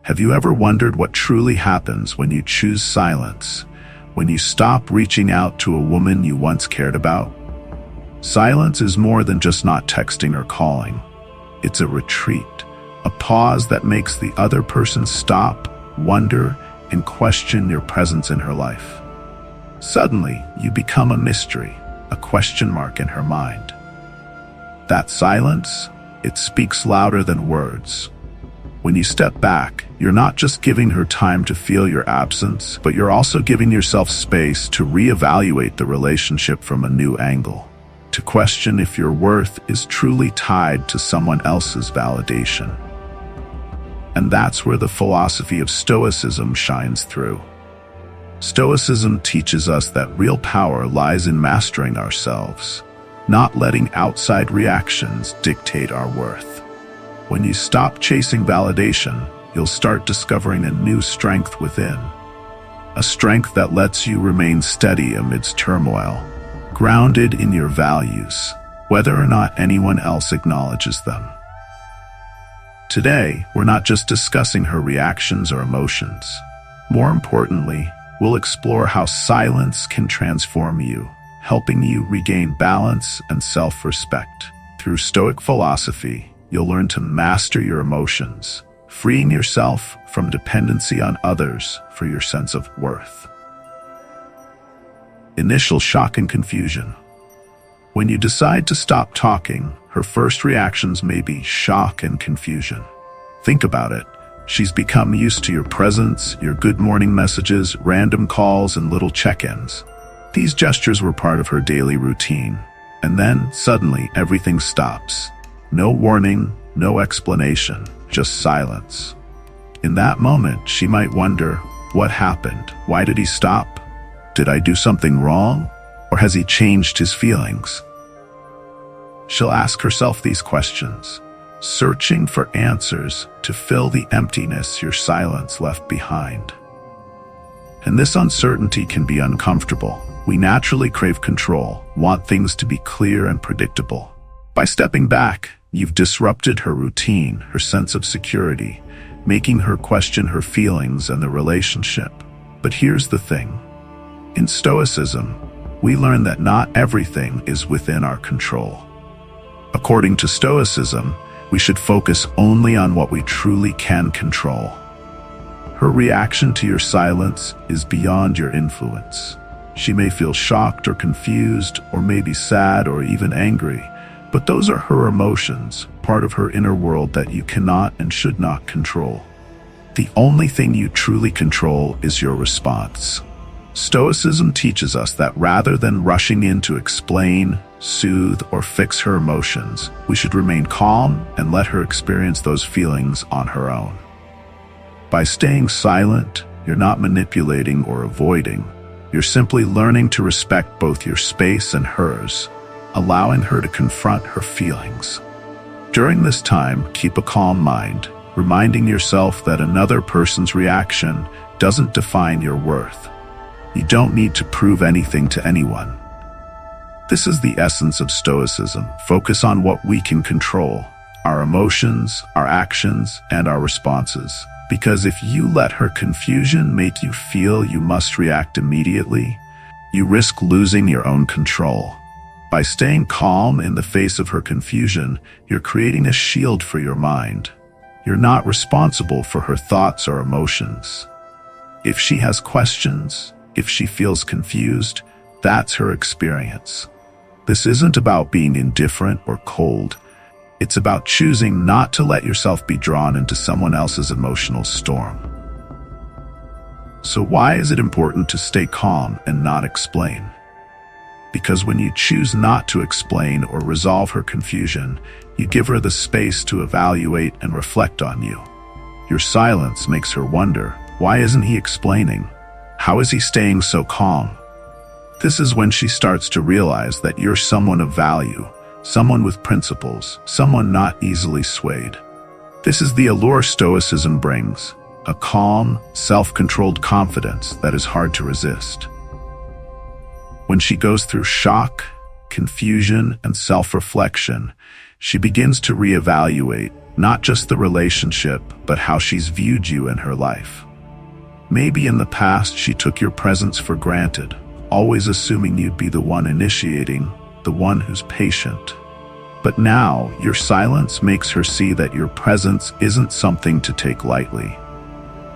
Have you ever wondered what truly happens when you choose silence, when you stop reaching out to a woman you once cared about? Silence is more than just not texting or calling. It's a retreat, a pause that makes the other person stop, wonder, and question your presence in her life. Suddenly, you become a mystery, a question mark in her mind. That silence, it speaks louder than words. When you step back, you're not just giving her time to feel your absence, but you're also giving yourself space to reevaluate the relationship from a new angle, to question if your worth is truly tied to someone else's validation. And that's where the philosophy of Stoicism shines through. Stoicism teaches us that real power lies in mastering ourselves, not letting outside reactions dictate our worth. When you stop chasing validation, you'll start discovering a new strength within. A strength that lets you remain steady amidst turmoil, grounded in your values, whether or not anyone else acknowledges them. Today, we're not just discussing her reactions or emotions. More importantly, we'll explore how silence can transform you, helping you regain balance and self-respect. Through Stoic philosophy, you'll learn to master your emotions, freeing yourself from dependency on others for your sense of worth. Initial shock and confusion. When you decide to stop talking, her first reactions may be shock and confusion. Think about it. She's become used to your presence, your good morning messages, random calls, and little check-ins. These gestures were part of her daily routine. And then, suddenly, everything stops. No warning, no explanation, just silence. In that moment, she might wonder, what happened? Why did he stop? Did I do something wrong? Or has he changed his feelings? She'll ask herself these questions, searching for answers to fill the emptiness your silence left behind. And this uncertainty can be uncomfortable. We naturally crave control, want things to be clear and predictable. By stepping back, you've disrupted her routine, her sense of security, making her question her feelings and the relationship. But here's the thing. In Stoicism, we learn that not everything is within our control. According to Stoicism, we should focus only on what we truly can control. Her reaction to your silence is beyond your influence. She may feel shocked or confused, or maybe sad or even angry, but those are her emotions, part of her inner world that you cannot and should not control. The only thing you truly control is your response. Stoicism teaches us that rather than rushing in to explain, soothe, or fix her emotions, we should remain calm and let her experience those feelings on her own. By staying silent, you're not manipulating or avoiding. You're simply learning to respect both your space and hers, allowing her to confront her feelings. During this time, keep a calm mind, reminding yourself that another person's reaction doesn't define your worth. You don't need to prove anything to anyone. This is the essence of Stoicism. Focus on what we can control, our emotions, our actions, and our responses. Because if you let her confusion make you feel you must react immediately, you risk losing your own control. By staying calm in the face of her confusion, you're creating a shield for your mind. You're not responsible for her thoughts or emotions. If she has questions, if she feels confused, that's her experience. This isn't about being indifferent or cold. It's about choosing not to let yourself be drawn into someone else's emotional storm. So why is it important to stay calm and not explain? Because when you choose not to explain or resolve her confusion, you give her the space to evaluate and reflect on you. Your silence makes her wonder, why isn't he explaining? How is he staying so calm? This is when she starts to realize that you're someone of value, someone with principles, someone not easily swayed. This is the allure Stoicism brings, a calm, self-controlled confidence that is hard to resist. When she goes through shock, confusion, and self-reflection, she begins to reevaluate, not just the relationship, but how she's viewed you in her life. Maybe in the past she took your presence for granted, always assuming you'd be the one initiating, the one who's patient. But now, your silence makes her see that your presence isn't something to take lightly.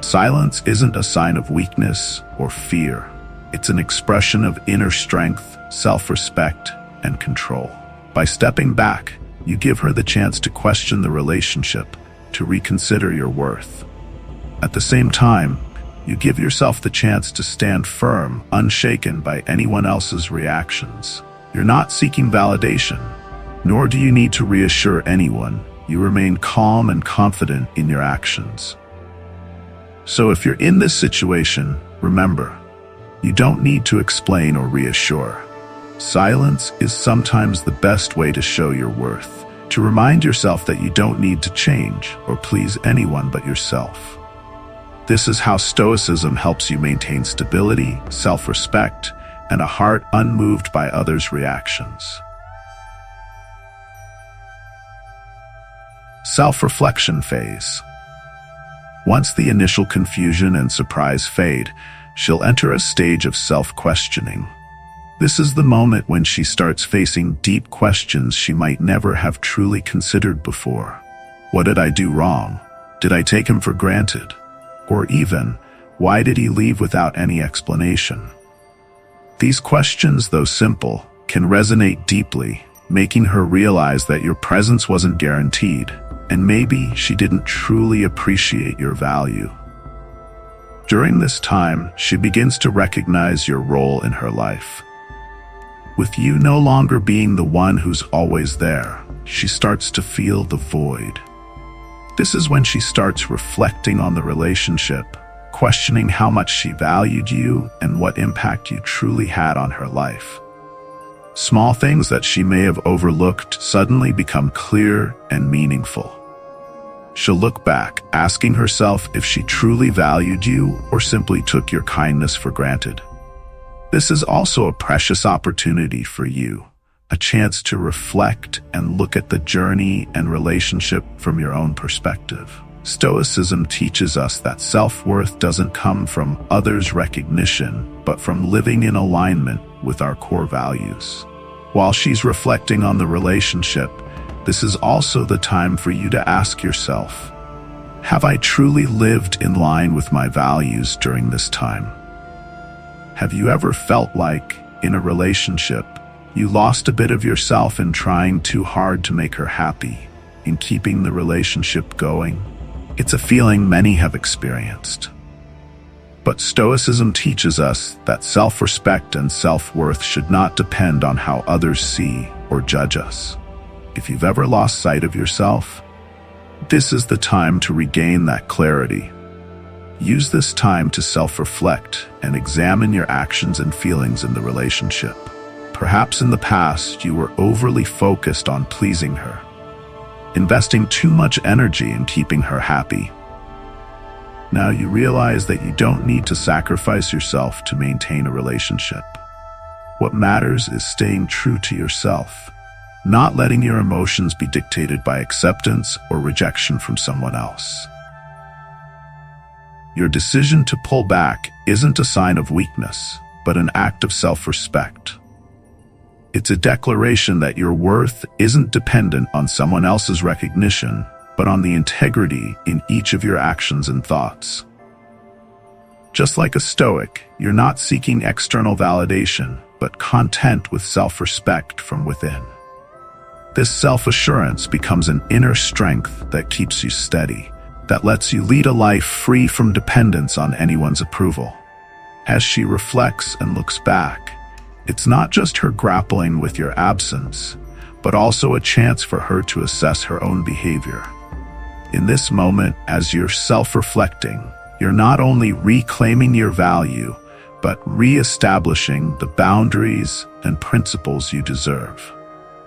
Silence isn't a sign of weakness or fear. It's an expression of inner strength, self-respect, and control. By stepping back, you give her the chance to question the relationship, to reconsider your worth. At the same time, you give yourself the chance to stand firm, unshaken by anyone else's reactions. You're not seeking validation, nor do you need to reassure anyone. You remain calm and confident in your actions. So if you're in this situation, remember, you don't need to explain or reassure. Silence is sometimes the best way to show your worth, to remind yourself that you don't need to change or please anyone but yourself. This is how Stoicism helps you maintain stability, self-respect, and a heart unmoved by others' reactions. Self-reflection phase. Once the initial confusion and surprise fade, she'll enter a stage of self-questioning. This is the moment when she starts facing deep questions she might never have truly considered before. What did I do wrong? Did I take him for granted? Or even, why did he leave without any explanation? These questions, though simple, can resonate deeply, making her realize that your presence wasn't guaranteed, and maybe she didn't truly appreciate your value. During this time, she begins to recognize your role in her life. With you no longer being the one who's always there, she starts to feel the void. This is when she starts reflecting on the relationship, questioning how much she valued you and what impact you truly had on her life. Small things that she may have overlooked suddenly become clear and meaningful. She'll look back, asking herself if she truly valued you or simply took your kindness for granted. This is also a precious opportunity for you, a chance to reflect and look at the journey and relationship from your own perspective. Stoicism teaches us that self-worth doesn't come from others' recognition, but from living in alignment with our core values. While she's reflecting on the relationship, this is also the time for you to ask yourself, have I truly lived in line with my values during this time? Have you ever felt like, in a relationship, you lost a bit of yourself in trying too hard to make her happy, in keeping the relationship going? It's a feeling many have experienced. But Stoicism teaches us that self-respect and self-worth should not depend on how others see or judge us. If you've ever lost sight of yourself, this is the time to regain that clarity. Use this time to self-reflect and examine your actions and feelings in the relationship. Perhaps in the past you were overly focused on pleasing her, investing too much energy in keeping her happy. Now you realize that you don't need to sacrifice yourself to maintain a relationship. What matters is staying true to yourself, not letting your emotions be dictated by acceptance or rejection from someone else. Your decision to pull back isn't a sign of weakness, but an act of self-respect. It's a declaration that your worth isn't dependent on someone else's recognition, but on the integrity in each of your actions and thoughts. Just like a Stoic, you're not seeking external validation, but content with self-respect from within. This self-assurance becomes an inner strength that keeps you steady, that lets you lead a life free from dependence on anyone's approval. As she reflects and looks back, it's not just her grappling with your absence, but also a chance for her to assess her own behavior. In this moment, as you're self-reflecting, you're not only reclaiming your value, but re-establishing the boundaries and principles you deserve.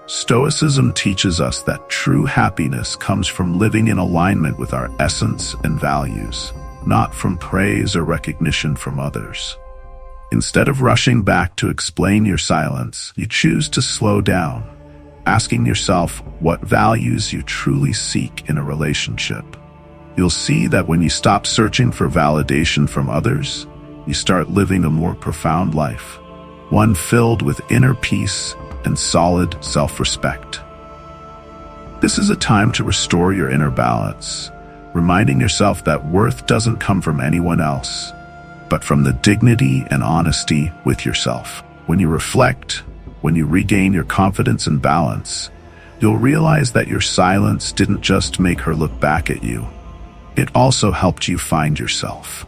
Stoicism teaches us that true happiness comes from living in alignment with our essence and values, not from praise or recognition from others. Instead of rushing back to explain your silence, you choose to slow down, asking yourself what values you truly seek in a relationship. You'll see that when you stop searching for validation from others, you start living a more profound life, one filled with inner peace and solid self-respect. This is a time to restore your inner balance, reminding yourself that worth doesn't come from anyone else, but from the dignity and honesty with yourself. When you reflect, when you regain your confidence and balance, you'll realize that your silence didn't just make her look back at you. It also helped you find yourself.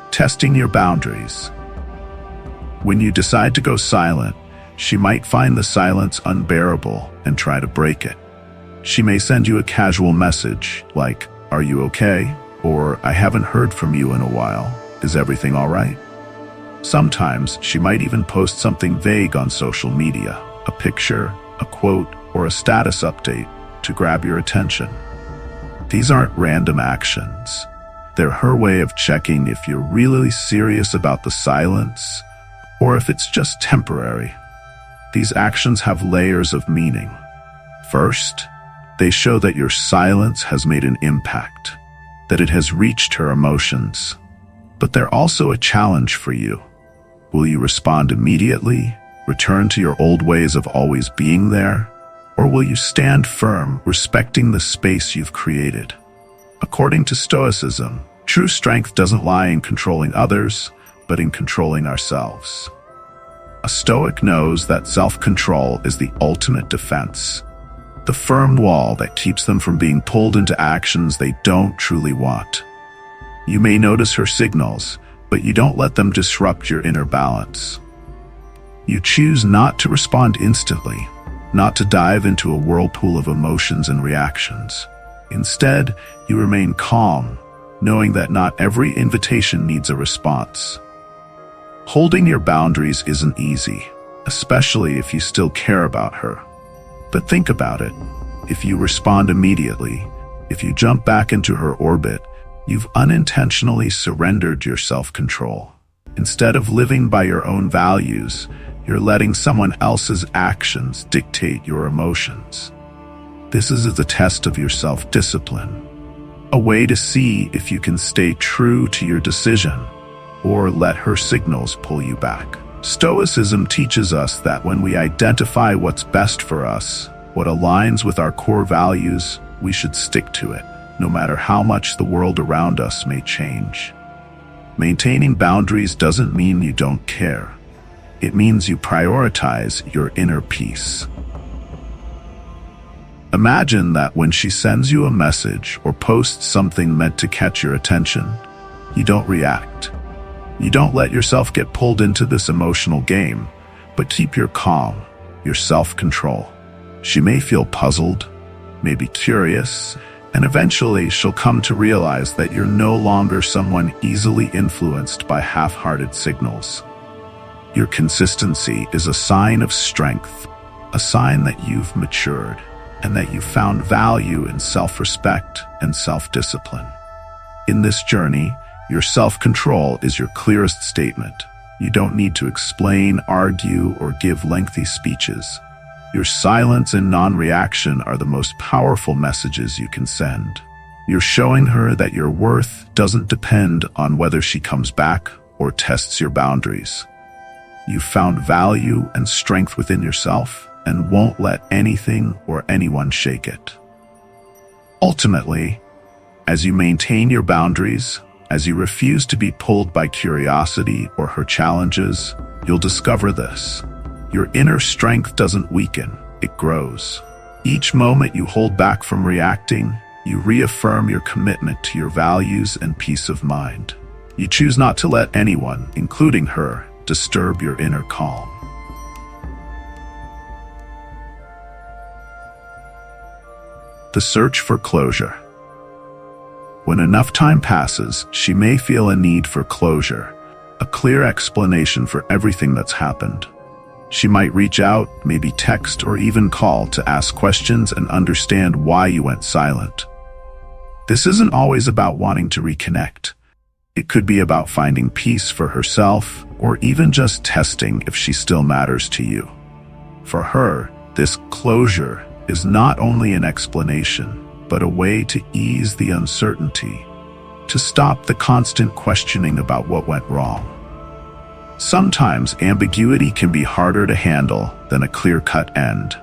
Testing your boundaries. When you decide to go silent, she might find the silence unbearable and try to break it. She may send you a casual message like, "Are you okay?" or "I haven't heard from you in a while. Is everything all right?" Sometimes she might even post something vague on social media, a picture, a quote, or a status update to grab your attention. These aren't random actions. They're her way of checking if you're really serious about the silence or if it's just temporary. These actions have layers of meaning. First, they show that your silence has made an impact, that it has reached her emotions. But they're also a challenge for you. Will you respond immediately, return to your old ways of always being there, or will you stand firm, respecting the space you've created? According to Stoicism, true strength doesn't lie in controlling others, but in controlling ourselves. A Stoic knows that self-control is the ultimate defense, the firm wall that keeps them from being pulled into actions they don't truly want. You may notice her signals, but you don't let them disrupt your inner balance. You choose not to respond instantly, not to dive into a whirlpool of emotions and reactions. Instead, you remain calm, knowing that not every invitation needs a response. Holding your boundaries isn't easy, especially if you still care about her. But think about it. If you respond immediately, if you jump back into her orbit, you've unintentionally surrendered your self-control. Instead of living by your own values, you're letting someone else's actions dictate your emotions. This is a test of your self-discipline, a way to see if you can stay true to your decision or let her signals pull you back. Stoicism teaches us that when we identify what's best for us, what aligns with our core values, we should stick to it, no matter how much the world around us may change. Maintaining boundaries doesn't mean you don't care. It means you prioritize your inner peace. Imagine that when she sends you a message or posts something meant to catch your attention, you don't react. You don't let yourself get pulled into this emotional game, but keep your calm, your self-control. She may feel puzzled, maybe curious, and eventually she'll come to realize that you're no longer someone easily influenced by half-hearted signals. Your consistency is a sign of strength, a sign that you've matured, and that you've found value in self-respect and self-discipline. In this journey, your self-control is your clearest statement. You don't need to explain, argue, or give lengthy speeches. Your silence and non-reaction are the most powerful messages you can send. You're showing her that your worth doesn't depend on whether she comes back or tests your boundaries. You've found value and strength within yourself and won't let anything or anyone shake it. Ultimately, as you maintain your boundaries, as you refuse to be pulled by curiosity or her challenges, you'll discover this. Your inner strength doesn't weaken, it grows. Each moment you hold back from reacting, you reaffirm your commitment to your values and peace of mind. You choose not to let anyone, including her, disturb your inner calm. The search for closure. When enough time passes, she may feel a need for closure, a clear explanation for everything that's happened. She might reach out, maybe text or even call to ask questions and understand why you went silent. This isn't always about wanting to reconnect. It could be about finding peace for herself or even just testing if she still matters to you. For her, this closure is not only an explanation, but a way to ease the uncertainty, to stop the constant questioning about what went wrong. Sometimes ambiguity can be harder to handle than a clear-cut end.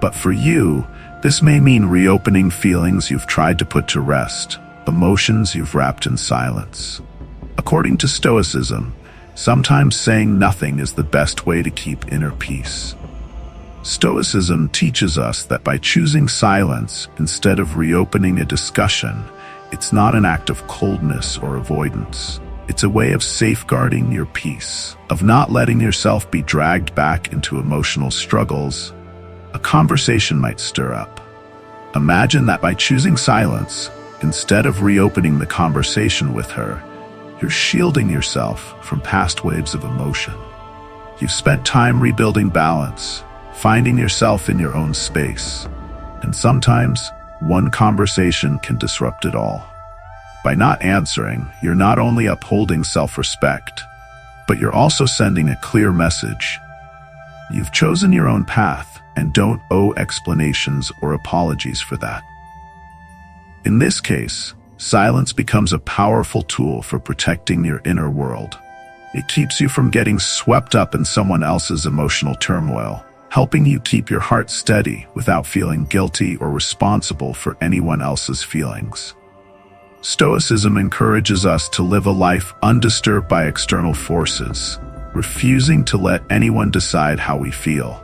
But for you, this may mean reopening feelings you've tried to put to rest, emotions you've wrapped in silence. According to Stoicism, sometimes saying nothing is the best way to keep inner peace. Stoicism teaches us that by choosing silence instead of reopening a discussion, it's not an act of coldness or avoidance. It's a way of safeguarding your peace, of not letting yourself be dragged back into emotional struggles a conversation might stir up. Imagine that by choosing silence, instead of reopening the conversation with her, you're shielding yourself from past waves of emotion. You've spent time rebuilding balance, finding yourself in your own space, and sometimes one conversation can disrupt it all. By not answering, you're not only upholding self-respect, but you're also sending a clear message. You've chosen your own path and don't owe explanations or apologies for that. In this case, silence becomes a powerful tool for protecting your inner world. It keeps you from getting swept up in someone else's emotional turmoil, helping you keep your heart steady without feeling guilty or responsible for anyone else's feelings. Stoicism encourages us to live a life undisturbed by external forces, refusing to let anyone decide how we feel.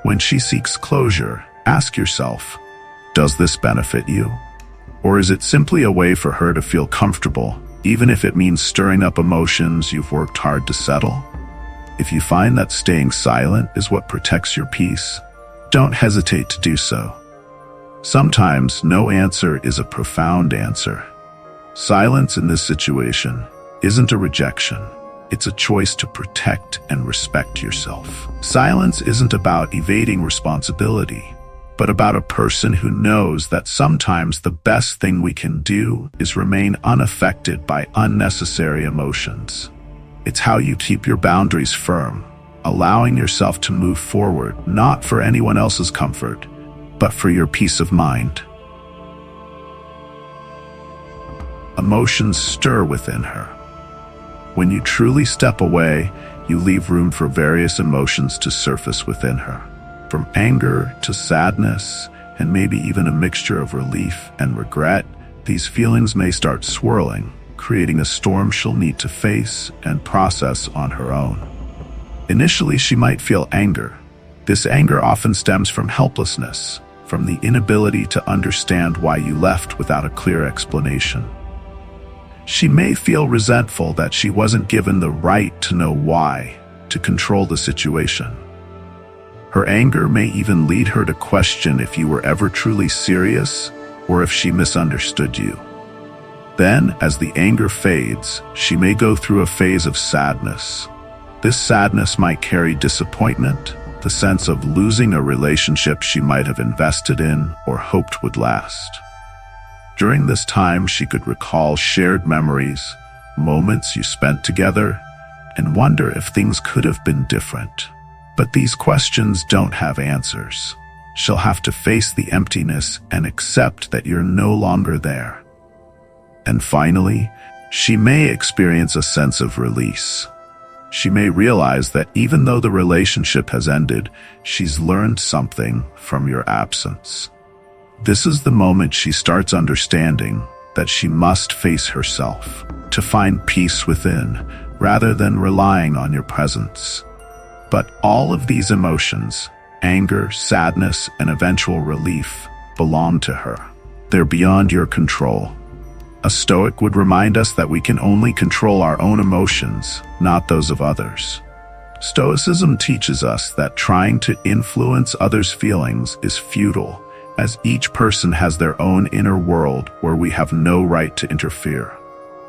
When she seeks closure, ask yourself, does this benefit you? Or is it simply a way for her to feel comfortable, even if it means stirring up emotions you've worked hard to settle? If you find that staying silent is what protects your peace, don't hesitate to do so. Sometimes no answer is a profound answer. Silence in this situation isn't a rejection. It's a choice to protect and respect yourself. Silence isn't about evading responsibility, but about a person who knows that sometimes the best thing we can do is remain unaffected by unnecessary emotions. It's how you keep your boundaries firm, allowing yourself to move forward, not for anyone else's comfort, but for your peace of mind. Emotions stir within her. When you truly step away, you leave room for various emotions to surface within her. From anger to sadness, and maybe even a mixture of relief and regret, these feelings may start swirling, creating a storm she'll need to face and process on her own. Initially, she might feel anger. This anger often stems from helplessness, from the inability to understand why you left without a clear explanation. She may feel resentful that she wasn't given the right to know why, to control the situation. Her anger may even lead her to question if you were ever truly serious or if she misunderstood you. Then, as the anger fades, she may go through a phase of sadness. This sadness might carry disappointment, the sense of losing a relationship she might have invested in or hoped would last. During this time, she could recall shared memories, moments you spent together, and wonder if things could have been different. But these questions don't have answers. She'll have to face the emptiness and accept that you're no longer there. And finally, she may experience a sense of release. She may realize that even though the relationship has ended, she's learned something from your absence. This is the moment she starts understanding that she must face herself to find peace within, rather than relying on your presence. But all of these emotions, anger, sadness, and eventual relief, belong to her. They're beyond your control. A Stoic would remind us that we can only control our own emotions, not those of others. Stoicism teaches us that trying to influence others' feelings is futile, as each person has their own inner world where we have no right to interfere.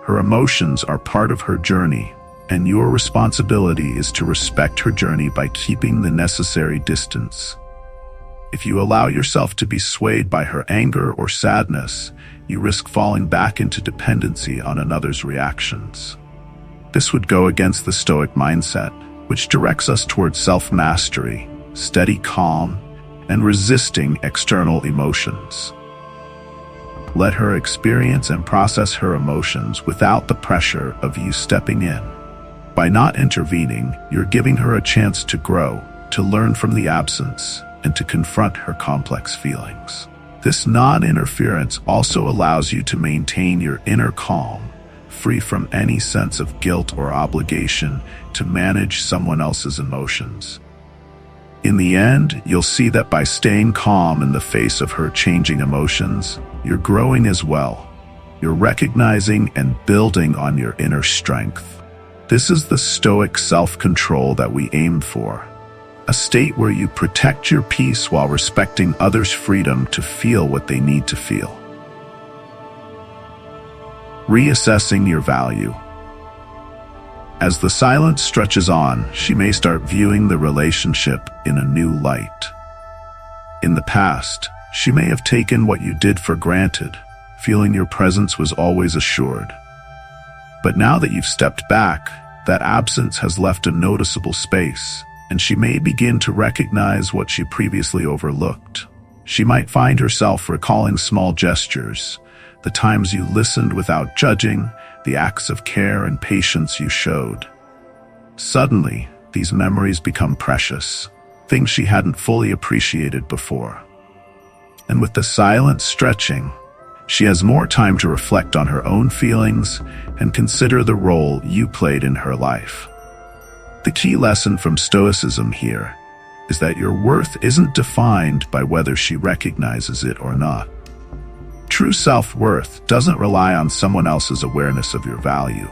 Her emotions are part of her journey, and your responsibility is to respect her journey by keeping the necessary distance. If you allow yourself to be swayed by her anger or sadness, you risk falling back into dependency on another's reactions. This would go against the Stoic mindset, which directs us towards self-mastery, steady calm, and resisting external emotions. Let her experience and process her emotions without the pressure of you stepping in. By not intervening, you're giving her a chance to grow, to learn from the absence, and to confront her complex feelings. This non-interference also allows you to maintain your inner calm, free from any sense of guilt or obligation to manage someone else's emotions. In the end, you'll see that by staying calm in the face of her changing emotions, you're growing as well. You're recognizing and building on your inner strength. This is the Stoic self-control that we aim for. A state where you protect your peace while respecting others' freedom to feel what they need to feel. Reassessing your value. As the silence stretches on, she may start viewing the relationship in a new light. In the past, she may have taken what you did for granted, feeling your presence was always assured. But now that you've stepped back, that absence has left a noticeable space, and she may begin to recognize what she previously overlooked. She might find herself recalling small gestures, the times you listened without judging, the acts of care and patience you showed. Suddenly, these memories become precious, things she hadn't fully appreciated before. And with the silence stretching, she has more time to reflect on her own feelings and consider the role you played in her life. The key lesson from Stoicism here is that your worth isn't defined by whether she recognizes it or not. True self-worth doesn't rely on someone else's awareness of your value.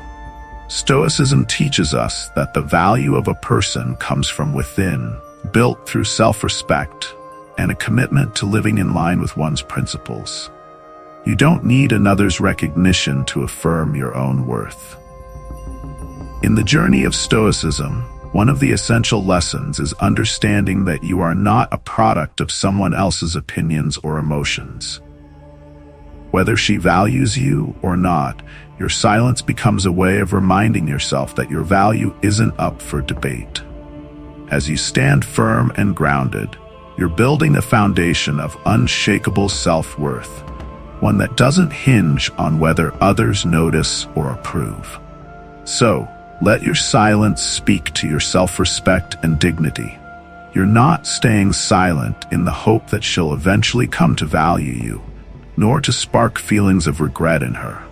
Stoicism teaches us that the value of a person comes from within, built through self-respect and a commitment to living in line with one's principles. You don't need another's recognition to affirm your own worth. In the journey of Stoicism, one of the essential lessons is understanding that you are not a product of someone else's opinions or emotions. Whether she values you or not, your silence becomes a way of reminding yourself that your value isn't up for debate. As you stand firm and grounded, you're building a foundation of unshakable self-worth, one that doesn't hinge on whether others notice or approve. So, let your silence speak to your self-respect and dignity. You're not staying silent in the hope that she'll eventually come to value you, nor to spark feelings of regret in her.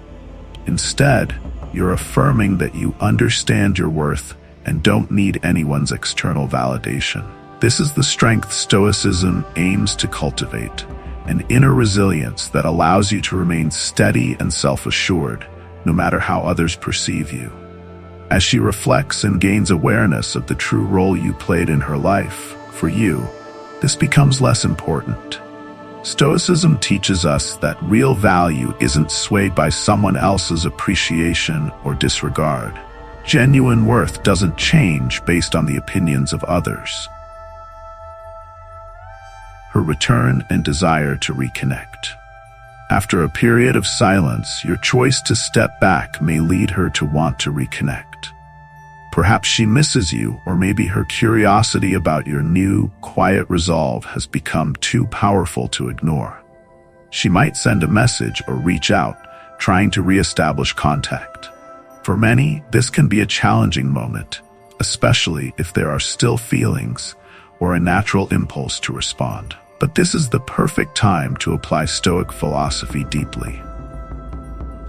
Instead, you're affirming that you understand your worth and don't need anyone's external validation. This is the strength Stoicism aims to cultivate, an inner resilience that allows you to remain steady and self-assured, no matter how others perceive you. As she reflects and gains awareness of the true role you played in her life, for you, this becomes less important. Stoicism teaches us that real value isn't swayed by someone else's appreciation or disregard. Genuine worth doesn't change based on the opinions of others. Her return and desire to reconnect. After a period of silence, your choice to step back may lead her to want to reconnect. Perhaps she misses you, or maybe her curiosity about your new, quiet resolve has become too powerful to ignore. She might send a message or reach out, trying to reestablish contact. For many, this can be a challenging moment, especially if there are still feelings or a natural impulse to respond. But this is the perfect time to apply Stoic philosophy deeply.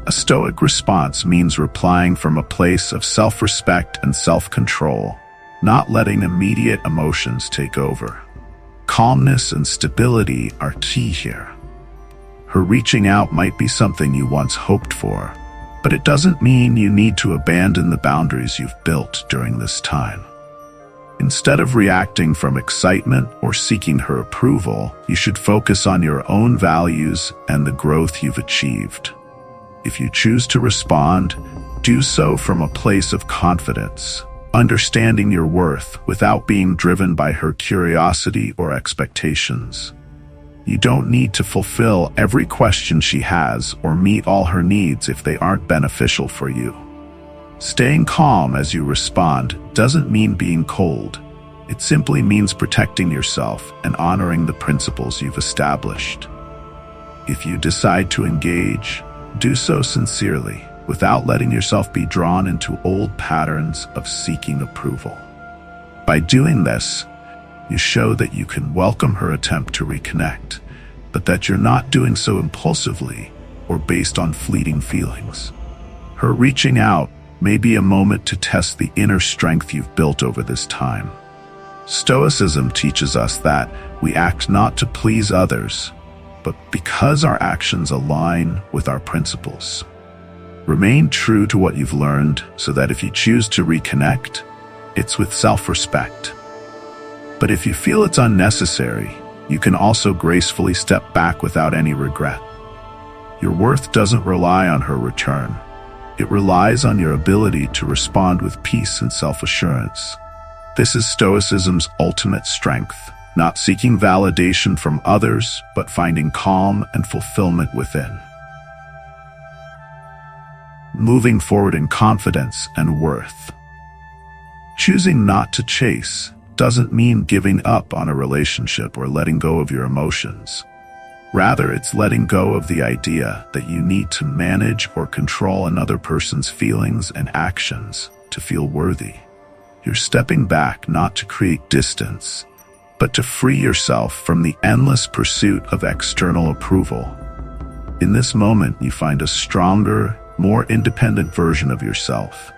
A Stoic response means replying from a place of self-respect and self-control, not letting immediate emotions take over. Calmness and stability are key here. Her reaching out might be something you once hoped for, but it doesn't mean you need to abandon the boundaries you've built during this time. Instead of reacting from excitement or seeking her approval, you should focus on your own values and the growth you've achieved. If you choose to respond, do so from a place of confidence, understanding your worth without being driven by her curiosity or expectations. You don't need to fulfill every question she has or meet all her needs if they aren't beneficial for you. Staying calm as you respond doesn't mean being cold. It simply means protecting yourself and honoring the principles you've established. If you decide to engage, do so sincerely, without letting yourself be drawn into old patterns of seeking approval. By doing this, you show that you can welcome her attempt to reconnect, but that you're not doing so impulsively or based on fleeting feelings. Her reaching out may be a moment to test the inner strength you've built over this time. Stoicism teaches us that we act not to please others, but because our actions align with our principles. Remain true to what you've learned so that if you choose to reconnect, it's with self-respect. But if you feel it's unnecessary, you can also gracefully step back without any regret. Your worth doesn't rely on her return. It relies on your ability to respond with peace and self-assurance. This is Stoicism's ultimate strength, not seeking validation from others, but finding calm and fulfillment within. Moving forward in confidence and worth. Choosing not to chase doesn't mean giving up on a relationship or letting go of your emotions. Rather, it's letting go of the idea that you need to manage or control another person's feelings and actions to feel worthy. You're stepping back not to create distance, but to free yourself from the endless pursuit of external approval. In this moment, you find a stronger, more independent version of yourself.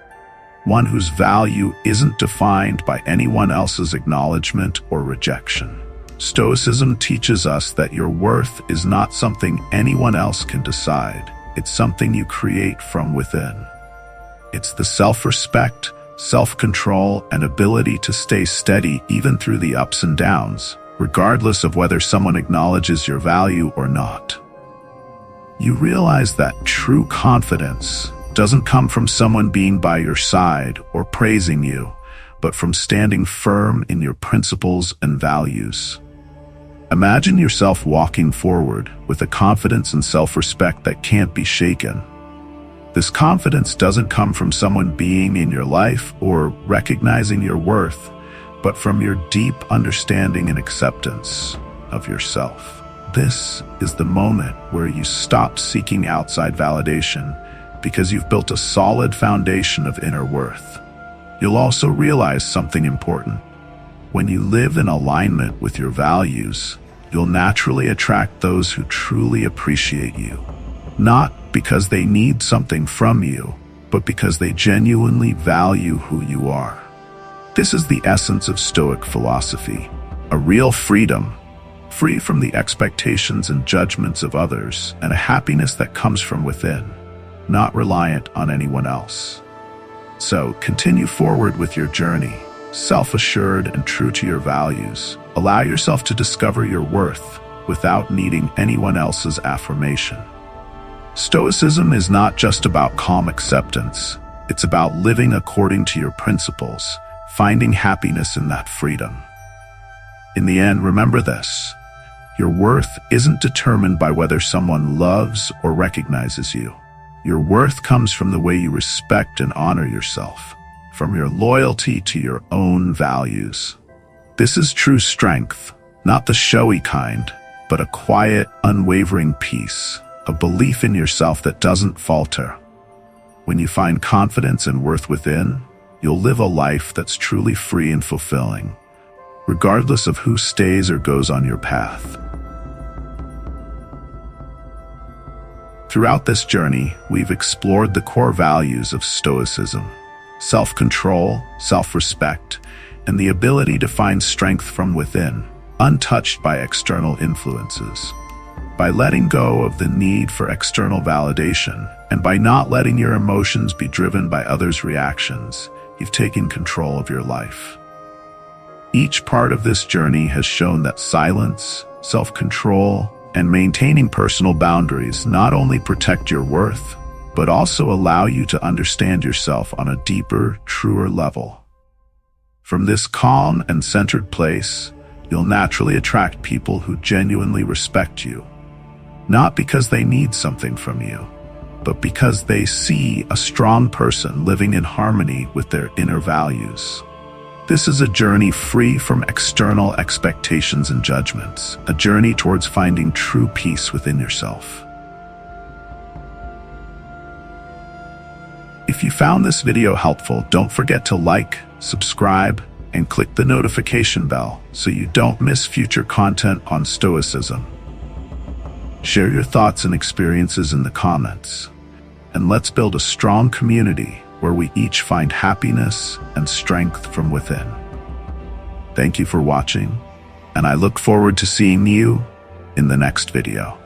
One whose value isn't defined by anyone else's acknowledgement or rejection. Stoicism teaches us that your worth is not something anyone else can decide. It's something you create from within. It's the self-respect, self-control, and ability to stay steady even through the ups and downs, regardless of whether someone acknowledges your value or not. You realize that true confidence doesn't come from someone being by your side or praising you, but from standing firm in your principles and values. Imagine yourself walking forward with a confidence and self-respect that can't be shaken. This confidence doesn't come from someone being in your life or recognizing your worth, but from your deep understanding and acceptance of yourself. This is the moment where you stop seeking outside validation because you've built a solid foundation of inner worth. You'll also realize something important. When you live in alignment with your values, you'll naturally attract those who truly appreciate you. Not because they need something from you, but because they genuinely value who you are. This is the essence of Stoic philosophy, a real freedom, free from the expectations and judgments of others, and a happiness that comes from within, not reliant on anyone else. So continue forward with your journey, self-assured and true to your values. Allow yourself to discover your worth without needing anyone else's affirmation. Stoicism is not just about calm acceptance. It's about living according to your principles, finding happiness in that freedom. In the end, remember this. Your worth isn't determined by whether someone loves or recognizes you. Your worth comes from the way you respect and honor yourself, from your loyalty to your own values. This is true strength, not the showy kind, but a quiet, unwavering peace, a belief in yourself that doesn't falter. When you find confidence and worth within, you'll live a life that's truly free and fulfilling, regardless of who stays or goes on your path. Throughout this journey, we've explored the core values of Stoicism: self-control, self-respect, and the ability to find strength from within, untouched by external influences. By letting go of the need for external validation, and by not letting your emotions be driven by others' reactions, you've taken control of your life. Each part of this journey has shown that silence, self-control, and maintaining personal boundaries not only protect your worth, but also allow you to understand yourself on a deeper, truer level. From this calm and centered place, you'll naturally attract people who genuinely respect you, not because they need something from you, but because they see a strong person living in harmony with their inner values. This is a journey free from external expectations and judgments, a journey towards finding true peace within yourself. If you found this video helpful, don't forget to like, subscribe, and click the notification bell so you don't miss future content on Stoicism. Share your thoughts and experiences in the comments, and let's build a strong community where we each find happiness and strength from within. Thank you for watching, and I look forward to seeing you in the next video.